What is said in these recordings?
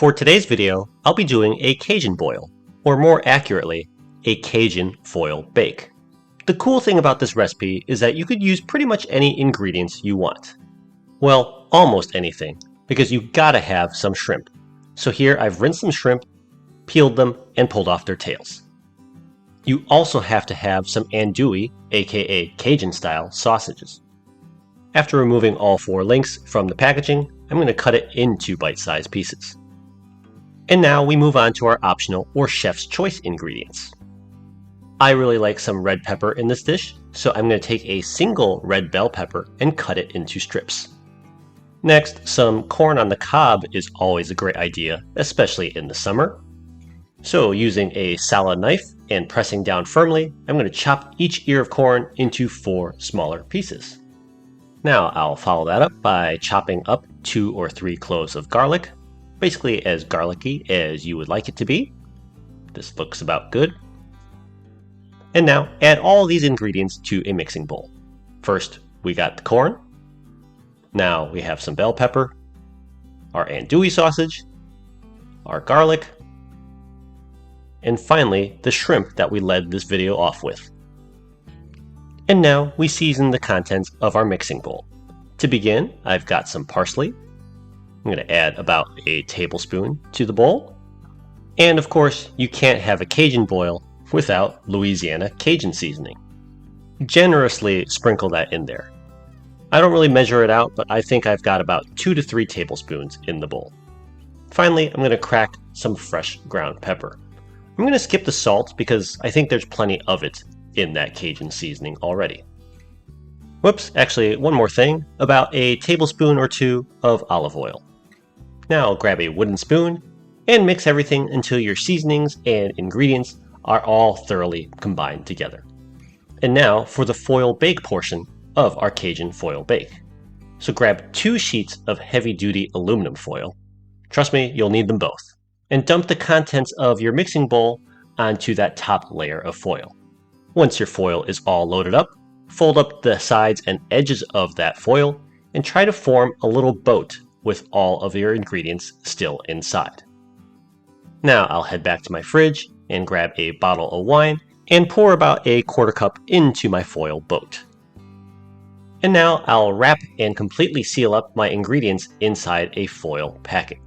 For today's video, I'll be doing a Cajun boil, or more accurately, a Cajun foil bake. The cool thing about this recipe is that you could use pretty much any ingredients you want. Well, almost anything, because you gotta have some shrimp. So here I've rinsed some shrimp, peeled them, and pulled off their tails. You also have to have some andouille, aka Cajun style sausages. After removing all 4 links from the packaging, I'm going to cut it into bite-sized pieces. And now we move on to our optional or chef's choice ingredients. I really like some red pepper in this dish, so I'm going to take a single red bell pepper and cut it into strips. Next, some corn on the cob is always a great idea, especially in the summer. So using a solid knife and pressing down firmly, I'm going to chop each ear of corn into 4 smaller pieces. Now I'll follow that up by chopping up 2 or 3 cloves of garlic, basically as garlicky as you would like it to be. This looks about good. And now add all these ingredients to a mixing bowl. First, we got the corn. Now we have some bell pepper, our andouille sausage, our garlic, and finally the shrimp that we led this video off with. And now we season the contents of our mixing bowl. To begin, I've got some parsley. I'm going to add about a tablespoon to the bowl. And of course, you can't have a Cajun boil without Louisiana Cajun seasoning. Generously sprinkle that in there. I don't really measure it out, but I think I've got about 2 to 3 tablespoons in the bowl. Finally, I'm going to crack some fresh ground pepper. I'm going to skip the salt because I think there's plenty of it in that Cajun seasoning already. Whoops, actually one more thing, about a tablespoon or 2 of olive oil. Now I'll grab a wooden spoon and mix everything until your seasonings and ingredients are all thoroughly combined together. And now for the foil bake portion of our Cajun foil bake. So grab 2 sheets of heavy-duty aluminum foil. Trust me, you'll need them both. And dump the contents of your mixing bowl onto that top layer of foil. Once your foil is all loaded up, fold up the sides and edges of that foil and try to form a little boat with all of your ingredients still inside. Now I'll head back to my fridge and grab a bottle of wine and pour about a 1/4 cup into my foil boat. And now I'll wrap and completely seal up my ingredients inside a foil packet.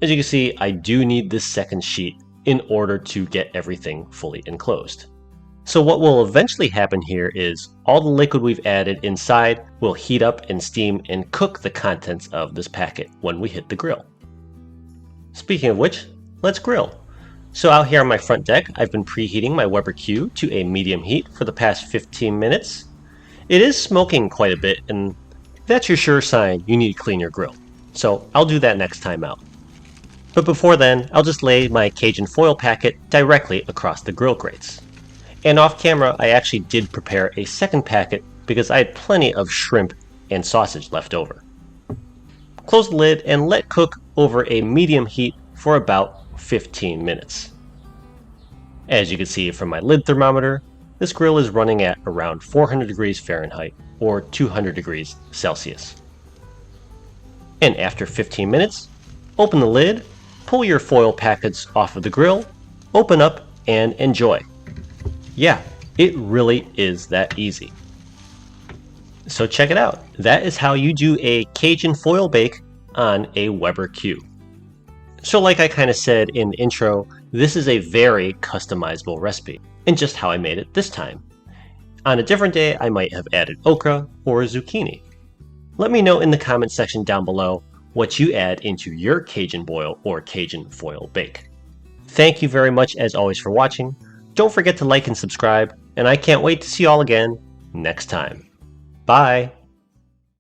As you can see, I do need this second sheet in order to get everything fully enclosed. So what will eventually happen here is all the liquid we've added inside will heat up and steam and cook the contents of this packet when we hit the grill. Speaking of which, let's grill. So out here on my front deck, I've been preheating my Weber Q to a medium heat for the past 15 minutes. It is smoking quite a bit, and that's your sure sign you need to clean your grill. So I'll do that next time out. But before then, I'll just lay my Cajun foil packet directly across the grill grates. And off camera, I actually did prepare a second packet because I had plenty of shrimp and sausage left over. Close the lid and let cook over a medium heat for about 15 minutes. As you can see from my lid thermometer, this grill is running at around 400 degrees Fahrenheit or 200 degrees Celsius. And after 15 minutes, open the lid, pull your foil packets off of the grill, open up, and enjoy. Yeah, it really is that easy. So check it out. That is how you do a Cajun foil bake on a Weber Q. So like I kind of said in the intro, this is a very customizable recipe, and just how I made it this time. On a different day, I might have added okra or zucchini. Let me know in the comment section down below what you add into your Cajun boil or Cajun foil bake. Thank you very much as always for watching. Don't forget to like and subscribe, and I can't wait to see you all again next time. Bye!